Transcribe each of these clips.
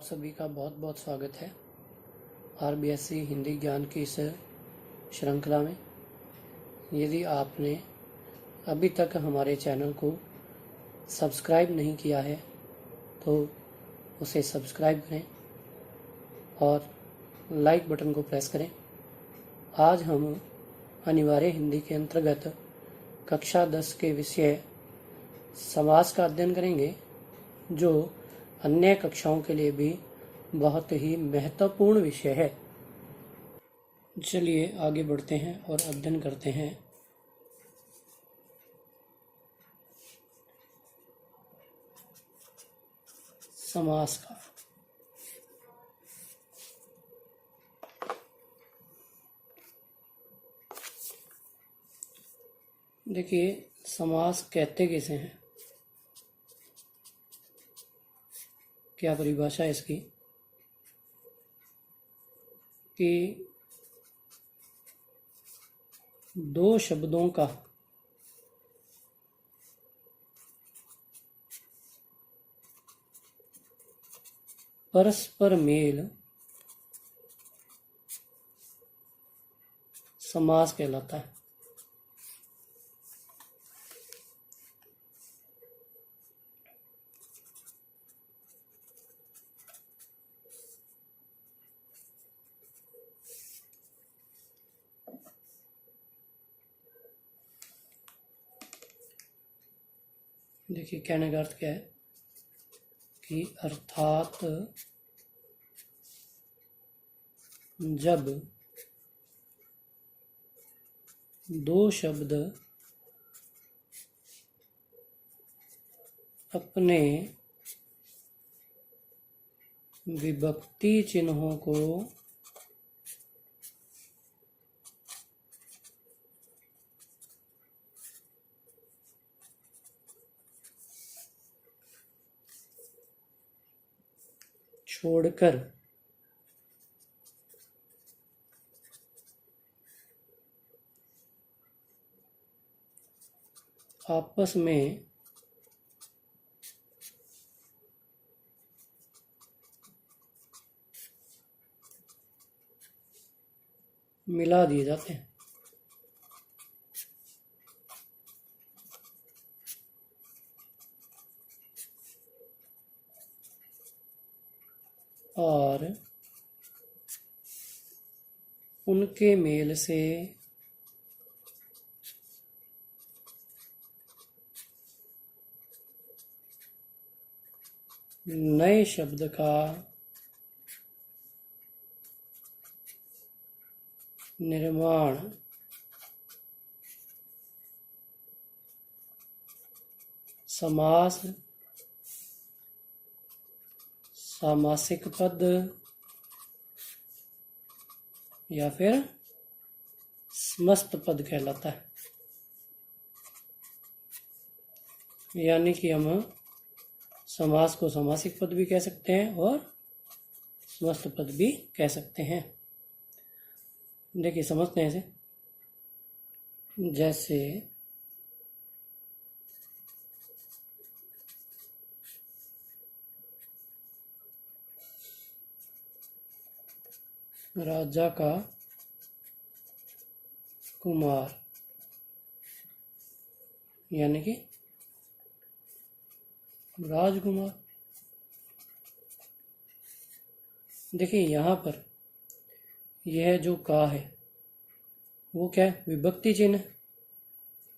आप सभी का बहुत बहुत स्वागत है आरबीएससी हिंदी ज्ञान की इस श्रृंखला में। यदि आपने अभी तक हमारे चैनल को सब्सक्राइब नहीं किया है तो उसे सब्सक्राइब करें और लाइक बटन को प्रेस करें। आज हम अनिवार्य हिंदी के अंतर्गत कक्षा 10 के विषय समास का अध्ययन करेंगे, जो अन्य कक्षाओं के लिए भी बहुत ही महत्वपूर्ण विषय है। चलिए आगे बढ़ते हैं और अध्ययन करते हैं। समास का देखिए, समास कहते किसे हैं, क्या परिभाषा है इसकी कि दो शब्दों का परस्पर मेल समास कहलाता है। देखिए, कहने का अर्थ क्या है कि अर्थात जब दो शब्द अपने विभक्ति चिन्हों को छोड़कर आपस में मिला दिए जाते हैं। और उनके मेल से नए शब्द का निर्माण समास, सामासिक पद या फिर समस्त पद कहलाता है। यानी कि हम समास को सामासिक पद भी कह सकते हैं और समस्त पद भी कह सकते हैं। देखिए, समझते हैं इसे। जैसे राजा का कुमार, यानी कि राजकुमार। देखिए, यहाँ पर यह जो का है वो क्या है, विभक्ति चिन्ह है।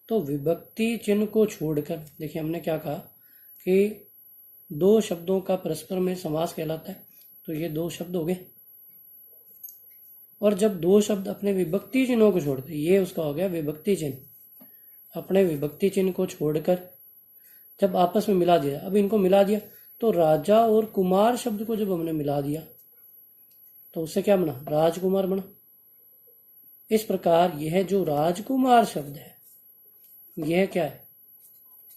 तो विभक्ति चिन्ह को छोड़कर देखिए हमने क्या कहा कि दो शब्दों का परस्पर में समास कहलाता है। तो ये दो शब्द हो गए, और जब दो शब्द अपने विभक्ति चिन्हों को छोड़कर, ये उसका हो गया विभक्ति चिन्ह। अपने विभक्ति चिन्ह को छोड़कर जब आपस में मिला दिया, अब इनको मिला दिया तो राजा और कुमार शब्द को जब हमने मिला दिया तो उससे क्या बना, राजकुमार बना। इस प्रकार यह जो राजकुमार शब्द है यह क्या है,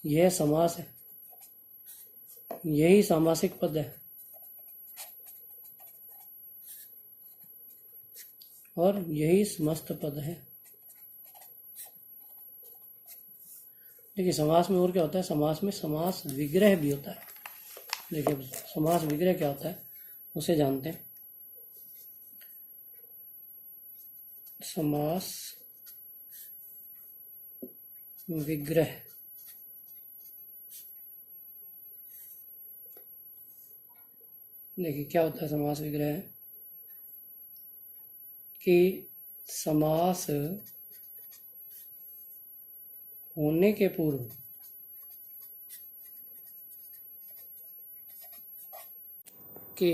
यह समास है, यही सामासिक पद है और यही समस्त पद है। देखिए, समास में और क्या होता है, समास में समास विग्रह भी होता है। देखिए, समास विग्रह क्या होता है, उसे जानते हैं। समास विग्रह। देखिए क्या होता है समास विग्रह, कि समास होने के पूर्व के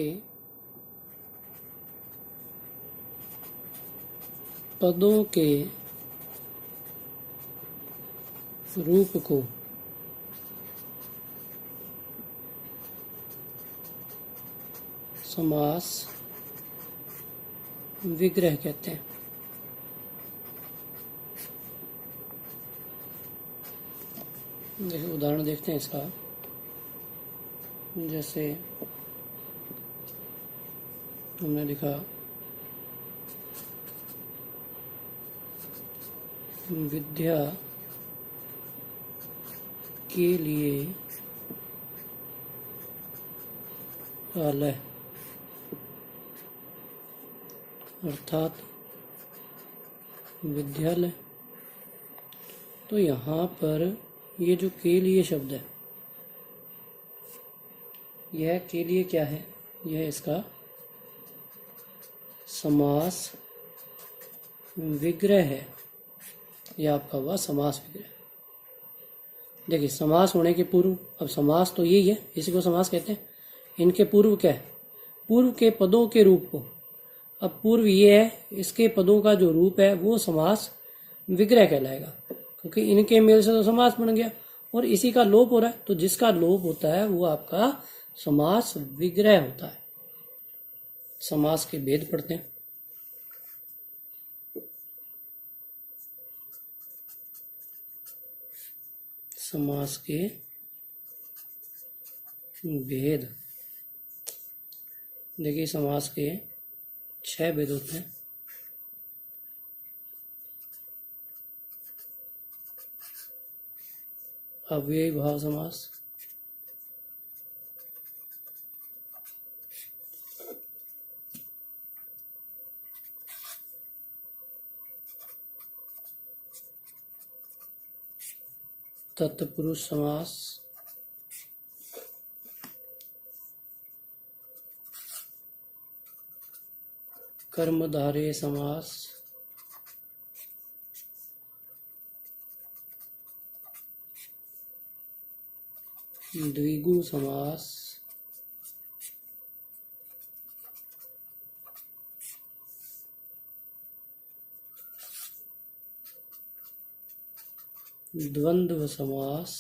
पदों के रूप को समास विग्रह कहते हैं। देखिए उदाहरण देखते हैं इसका। जैसे हमने लिखा विद्या के लिए आलय, अर्थात विद्यालय। तो यहाँ पर ये जो के लिए शब्द है, यह के लिए क्या है, यह इसका समास विग्रह है। यह आपका हुआ समास विग्रह। देखिए समास होने के पूर्व, अब समास तो यही है, इसी को समास कहते हैं। इनके पूर्व क्या है, पूर्व के पदों के रूप को। अब पूर्व ये है, इसके पदों का जो रूप है वो समास विग्रह कहलाएगा, क्योंकि इनके मेल से तो समास बन गया और इसी का लोप हो रहा है। तो जिसका लोप होता है वो आपका समास विग्रह होता है। समास के भेद पढ़ते हैं। समास के भेद। देखिए समास के 6 भेद होते हैं। अव्ययी भाव समास, तत्पुरुष समास, कर्मधारय समास, द्विगु समास, द्वंद्व समास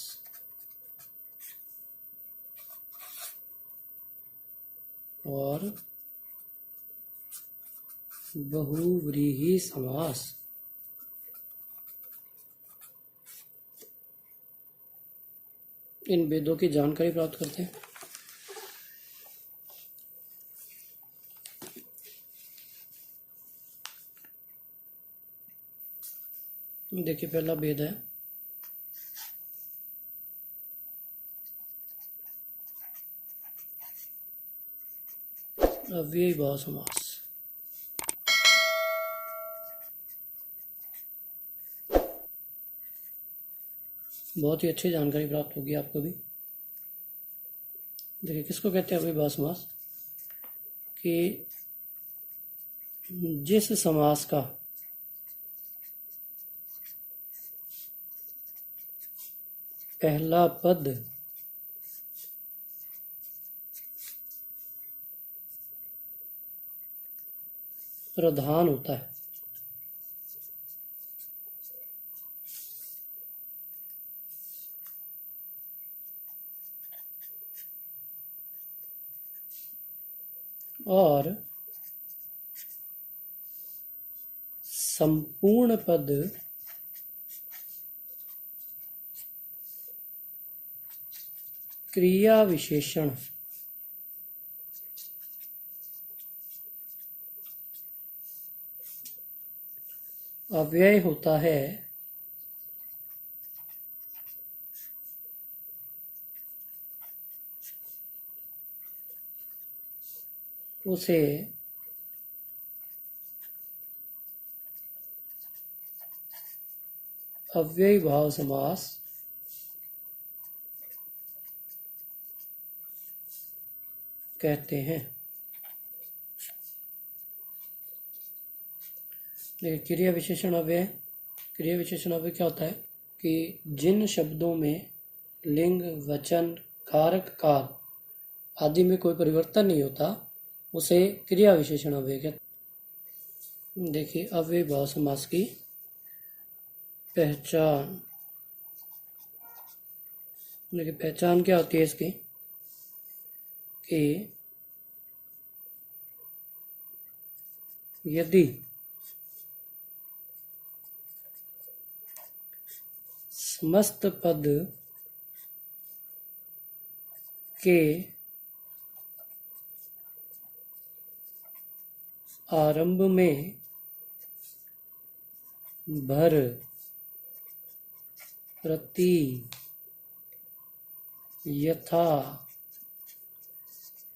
और बहुव्रीहि समास। इन भेदों की जानकारी प्राप्त करते हैं। देखिए पहला भेद है अव्ययी भाव समास। बहुत ही अच्छी जानकारी प्राप्त होगी आपको भी। देखिए किसको कहते हैं अव्ययी भाव समास, कि जिस समास का पहला पद प्रधान होता है और संपूर्ण पद क्रिया विशेषण अव्यय होता है उसे अव्ययी भाव समास कहते हैं। देखिए क्रिया विशेषण अव्यय, क्रिया विशेषण अव्यय क्या होता है कि जिन शब्दों में लिंग, वचन, कारक, काल आदि में कोई परिवर्तन नहीं होता उसे क्रिया विशेषण अव्यय कहते हैं। देखिए अव्ययी भाव समास की पहचान, देखिए पहचान क्या होती है इसकी कि यदि समस्त पद के आरंभ में भर, प्रति, यथा,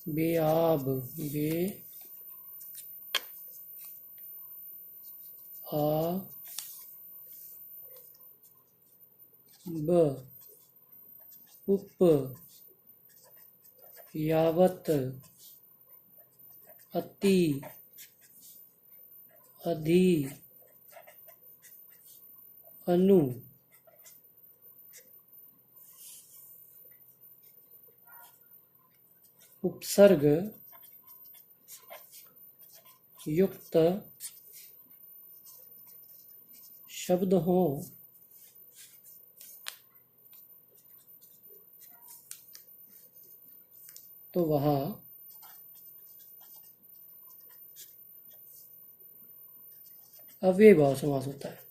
बेआब, बे, आ, ब, उप, यावत, अति, अधि, अनु, उपसर्ग युक्त शब्द हो तो वहाँ अव्ययी भाव समास होता है।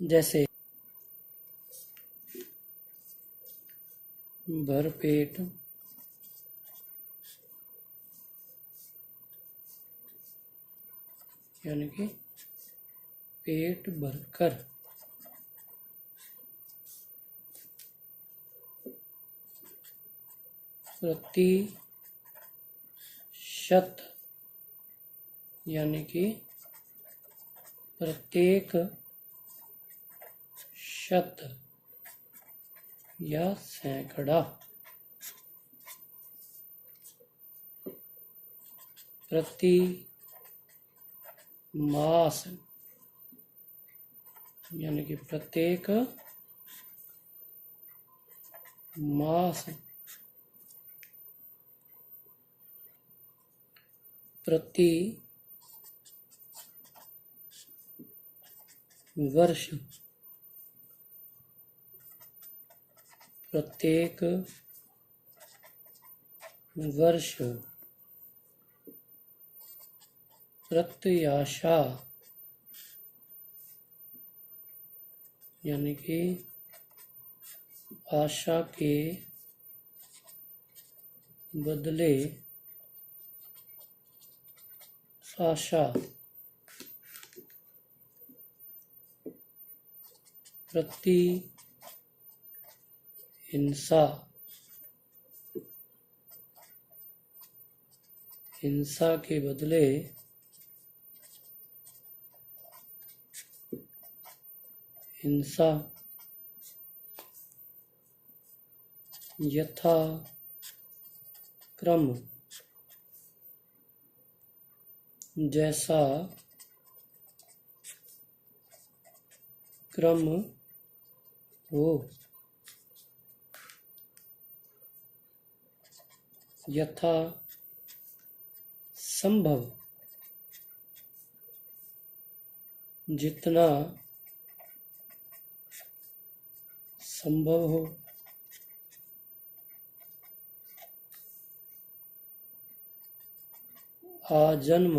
जैसे भरपेट, यानी कि पेट भरकर, प्रतिशत, यानी कि प्रत्येक शत या सैकड़ा, प्रति मास, यानी कि प्रत्येक मास, प्रति वर्ष, प्रत्येक वर्ष, प्रत्याशा, यानी कि आशा के बदले आशा, प्रति हिंसा, हिंसा के बदले हिंसा, यथा क्रम, जैसा क्रम हो, यथा संभव, जितना संभव हो, आजन्म,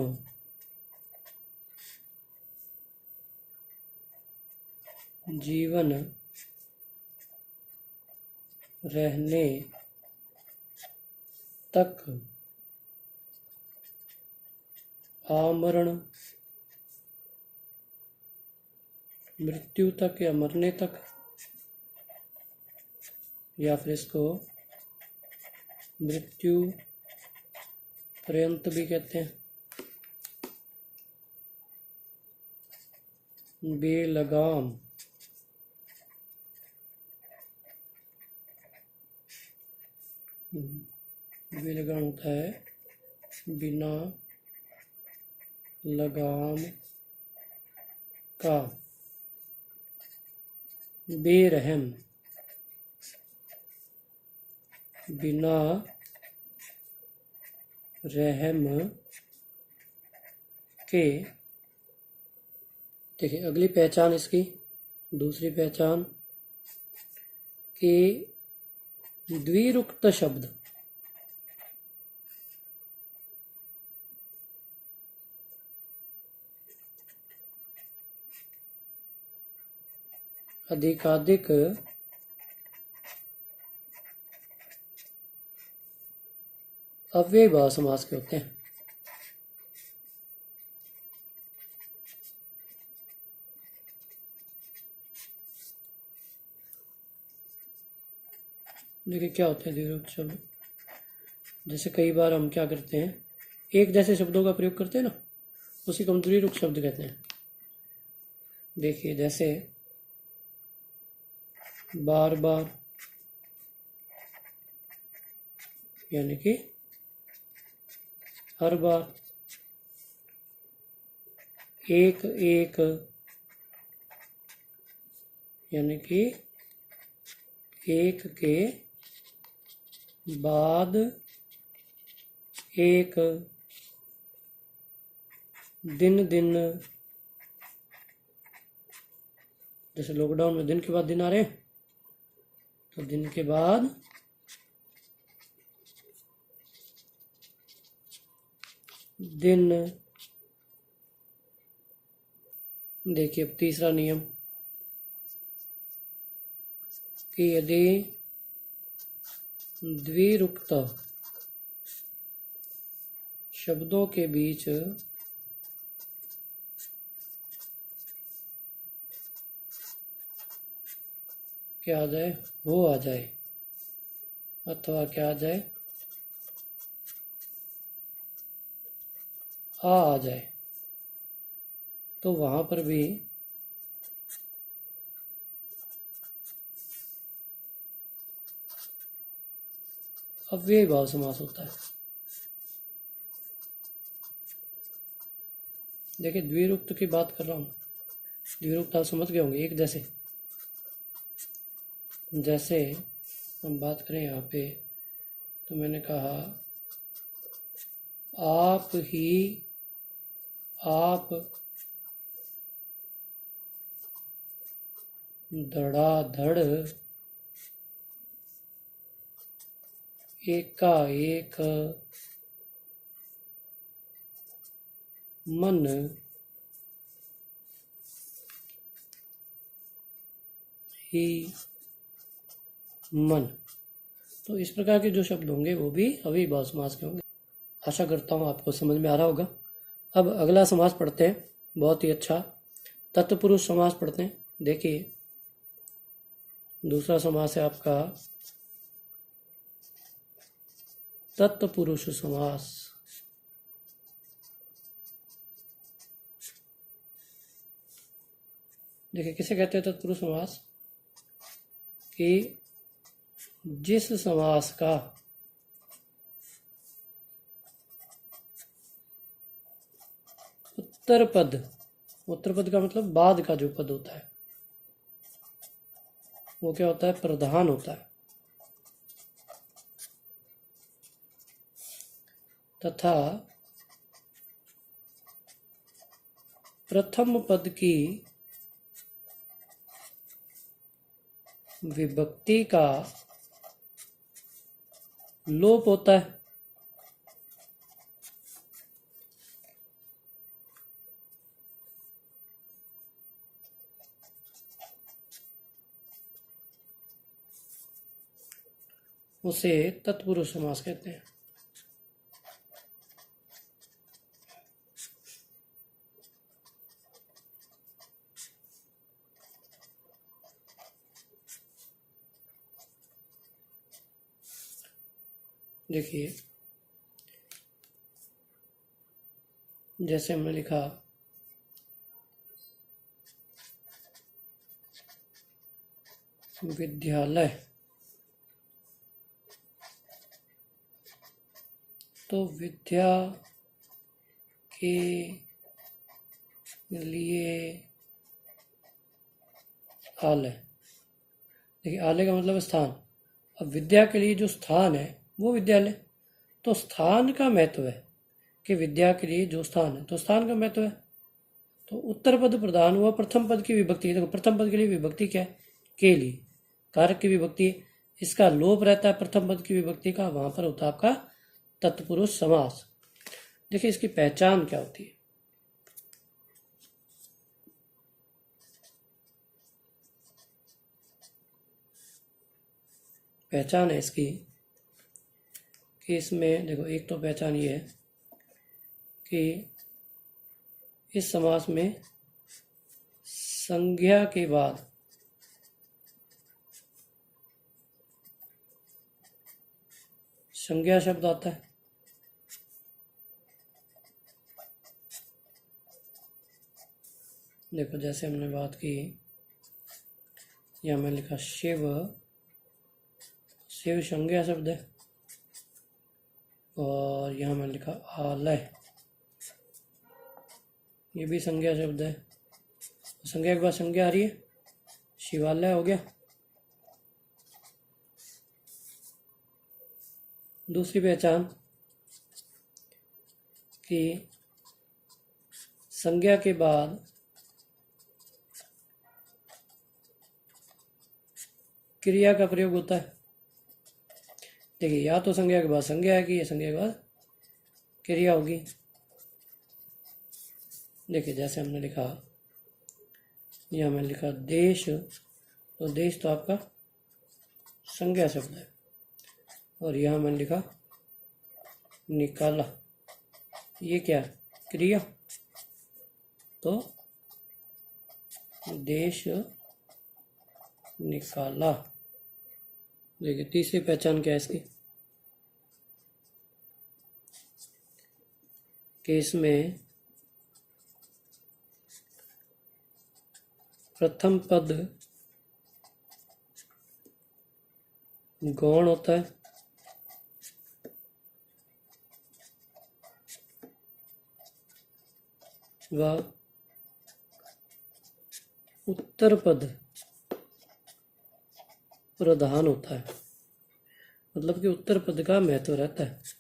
जीवन रहने तक, आमरण, मृत्यु तक या मरने तक, या फिर इसको मृत्यु पर्यंत भी कहते हैं। बेलगाम, बेलगाम होता है बिना लगाम का। बेरहम, बिना रहम के। देखिए अगली पहचान इसकी, दूसरी पहचान कि द्विरुक्त शब्द अधिकाधिक अव्ययभाव समास के होते हैं। देखिए क्या होते हैं द्विरुक्त शब्द। जैसे कई बार हम क्या करते हैं, एक जैसे शब्दों का प्रयोग करते हैं ना, उसी को हम द्विरुक्त शब्द कहते हैं। देखिए जैसे बार बार, यानी कि हर बार। एक एक, यानी कि एक के बाद एक। दिन दिन, जैसे लॉकडाउन में दिन के बाद दिन आ रहे हैं, तो दिन के बाद दिन। देखिए अब तीसरा नियम कि यदि द्विरुक्त शब्दों के बीच क्या आ जाए, हो आ जाए, अथवा क्या आ जाए, आ जाए, तो वहां पर भी अव्ययभाव समास होता है। देखिए द्विरुक्त की बात कर रहा हूं, द्विरुक्त आप समझ गए होंगे, एक जैसे। जैसे हम बात करें यहाँ पे, तो मैंने कहा आप ही, आप धड़ाधड़, एकाएक, मन ही मन। तो इस प्रकार के जो शब्द होंगे वो भी अव्ययभाव समास के होंगे। आशा करता हूँ आपको समझ में आ रहा होगा। अब अगला समास पढ़ते हैं, बहुत ही अच्छा तत्पुरुष समास पढ़ते हैं। देखिए दूसरा समास है आपका तत्पुरुष समास। देखिए किसे कहते हैं तत्पुरुष समास, कि जिस समास का उत्तर पद, उत्तर पद का मतलब बाद का जो पद होता है वो क्या होता है, प्रधान होता है, तथा प्रथम पद की विभक्ति का लोप होता है। उसे तत्पुरुष समास कहते हैं। देखिए जैसे हमने लिखा विद्यालय, तो विद्या के लिए आलय, देखिए आलय का मतलब स्थान। अब विद्या के लिए जो स्थान है वो विद्यालय, तो स्थान का महत्व है कि विद्या के लिए जो स्थान है तो स्थान का महत्व है। तो उत्तर पद प्रधान हुआ प्रथम पद की विभक्ति। देखो प्रथम पद के लिए विभक्ति क्या है? के लिए, कारक की विभक्ति, इसका लोप रहता है प्रथम पद की विभक्ति का, वहां पर होता है आपका तत्पुरुष समास। देखिए इसकी पहचान क्या होती है? पहचान है इसकी कि इसमें देखो, एक तो पहचान ये है कि इस समास में संज्ञा के बाद संज्ञा शब्द आता है। देखो जैसे हमने बात की, यहाँ मैं लिखा शिव, शिव संज्ञा शब्द है, और यहाँ मैं लिखा आलय, ये भी संज्ञा शब्द है। संज्ञा के बाद संज्ञा आ रही है, शिवालय हो गया। दूसरी पहचान कि संज्ञा के बाद क्रिया का प्रयोग होता है। देखिए या तो संज्ञा के बाद संज्ञा आएगी या संज्ञा के बाद क्रिया होगी। देखिए जैसे हमने लिखा, यहाँ मैंने लिखा देश, तो देश तो आपका संज्ञा शब्द है, और यहाँ मैंने लिखा निकाला, ये क्या है? क्रिया। तो देश निकाला। देखिए तीसरी पहचान क्या है इसकी कि इसमें प्रथम पद गौण होता है, व उत्तर पद प्रधान होता है, मतलब कि उत्तर पद का महत्व रहता है।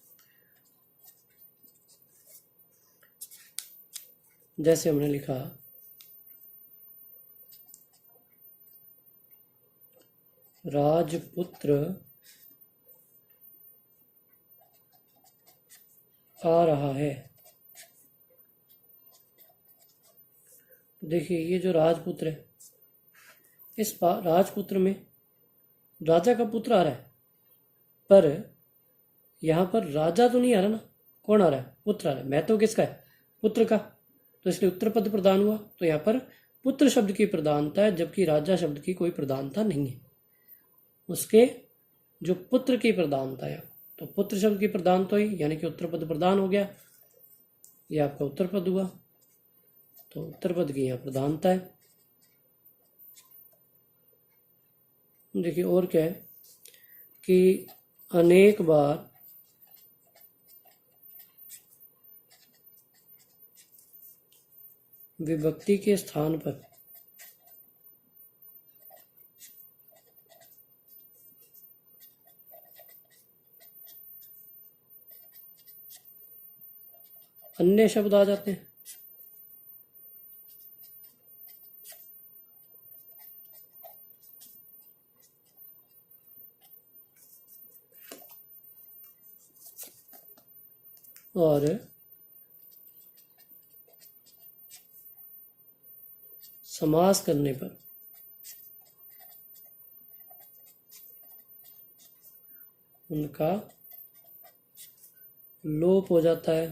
जैसे हमने लिखा राजपुत्र आ रहा है। देखिए ये जो राजपुत्र है, इस राजपुत्र में राजा का पुत्र आ रहा है, पर यहाँ पर राजा तो नहीं आ रहा ना, कौन आ रहा है? पुत्र आ रहा है। महत्व किसका है? पुत्र का, तो इसलिए उत्तर पद प्रदान हुआ। तो यहाँ पर पुत्र शब्द की प्रधानता है, जबकि राजा शब्द की कोई प्रधानता नहीं है, उसके जो पुत्र की प्रधानता है। तो पुत्र शब्द की प्रधानता हुई, यानी कि उत्तर पद प्रदान हो गया, यह आपका उत्तर पद हुआ। तो उत्तर पद की यहाँ प्रधानता है। देखिए और क्या है कि अनेक बार विभक्ति के स्थान पर अन्य शब्द आ जाते हैं। और समास करने पर उनका लोप हो जाता है।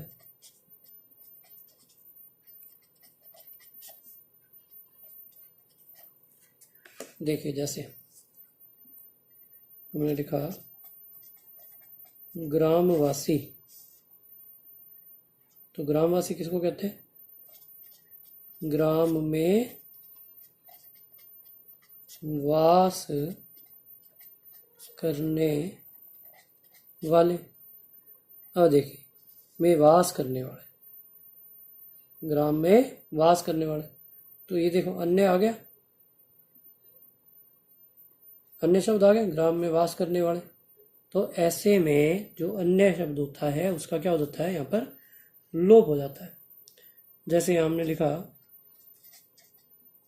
देखिए जैसे हमने लिखा ग्रामवासी। तो ग्रामवासी किसको कहते हैं? ग्राम में वास करने वाले। अब देखिए, में वास करने वाले, ग्राम में वास करने वाले। तो ये देखो अन्य आ गया, अन्य शब्द आ गए ग्राम में वास करने वाले। तो ऐसे में जो अन्य शब्द होता है उसका क्या हो जाता है, यहाँ पर लोप हो जाता है। जैसे यहाँ हमने लिखा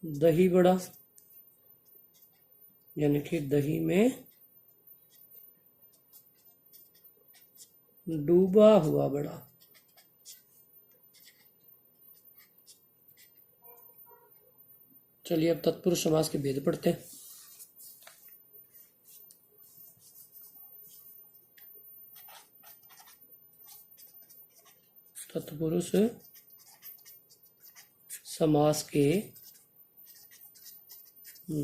दही बड़ा, यानी कि दही में डूबा हुआ बड़ा। चलिए अब तत्पुरुष समास के भेद पढ़ते हैं। तत्पुरुष समास के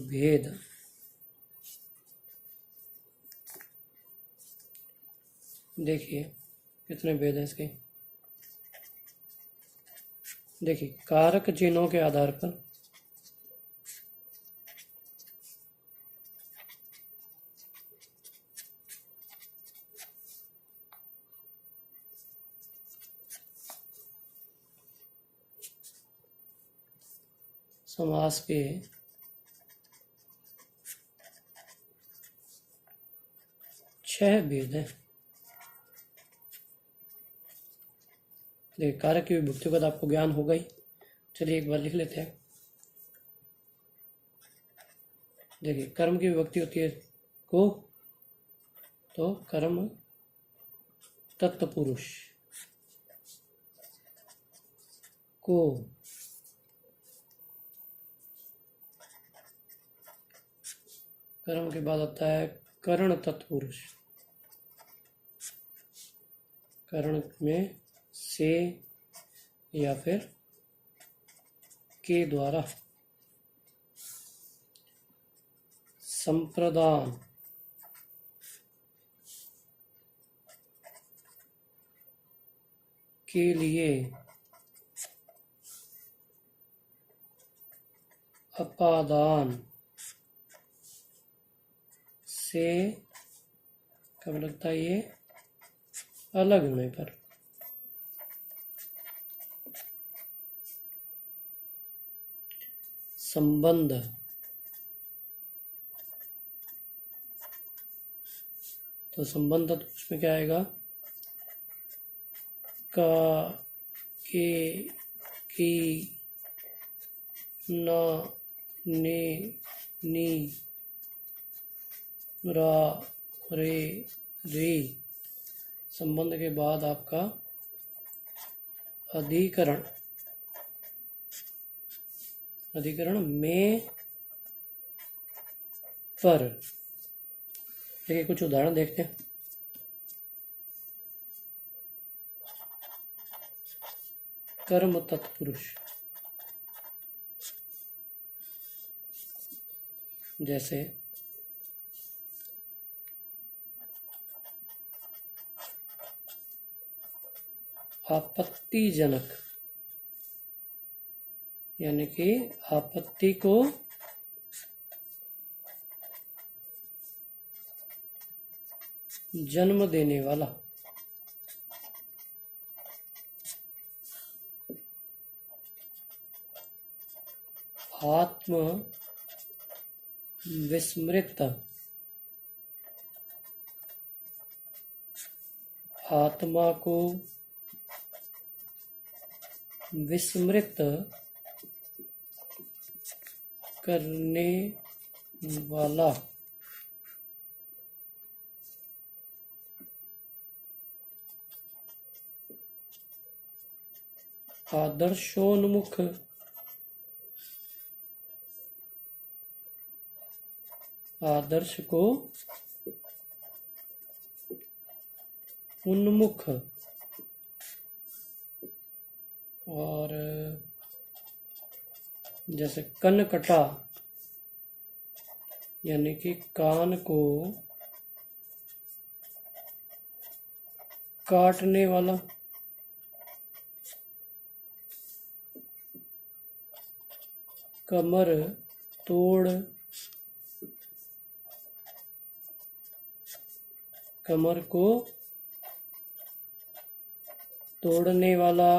भेद। देखिए कितने भेद हैं इसके। देखिए, कारक चिन्हों के आधार पर समास के 6 भेद हैं। देखिए, कारक की विभक्ति का तो आपको ज्ञान होगा ही। चलिए एक बार लिख लेते हैं। देखिए, कर्म की विभक्ति होती है को, तो कर्म तत्पुरुष को। कर्म के बाद आता है करण तत्पुरुष। करण में से या फिर के द्वारा संप्रदान के लिए अपादान से कब लगता है, ये अलग होने पर। संबंध, तो संबंध तो उसमें क्या आएगा, का, के, की, ना, ने, नी, रा, रे, रे। संबंध के बाद आपका अधिकरण। अधिकरण में पर। देखिए कुछ उदाहरण देखते हैं। कर्म तत्पुरुष, जैसे आपत्तिजनक, यानी कि आपत्ति को जन्म देने वाला। आत्म विस्मृत, आत्मा को विस्मृत करने वाला। आदर्शोन्मुख, आदर्श को उन्मुख। और जैसे कनकटा, यानी कि कान को काटने वाला, कमर तोड़, कमर को तोड़ने वाला,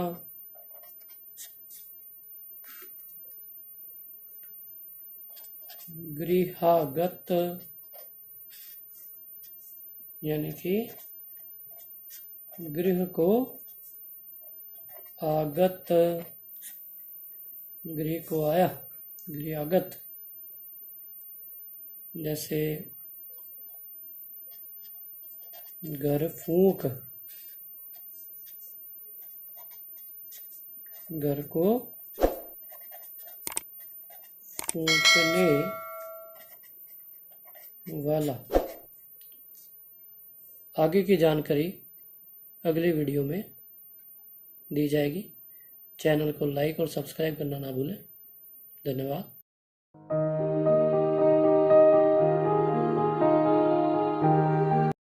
गृहागत, यानी कि गृह को आगत, गृह को आया, गृहागत। जैसे घर फूंक, घर को फूंकने वाला। आगे की जानकारी अगली वीडियो में दी जाएगी। चैनल को लाइक और सब्सक्राइब करना ना भूलें। धन्यवाद।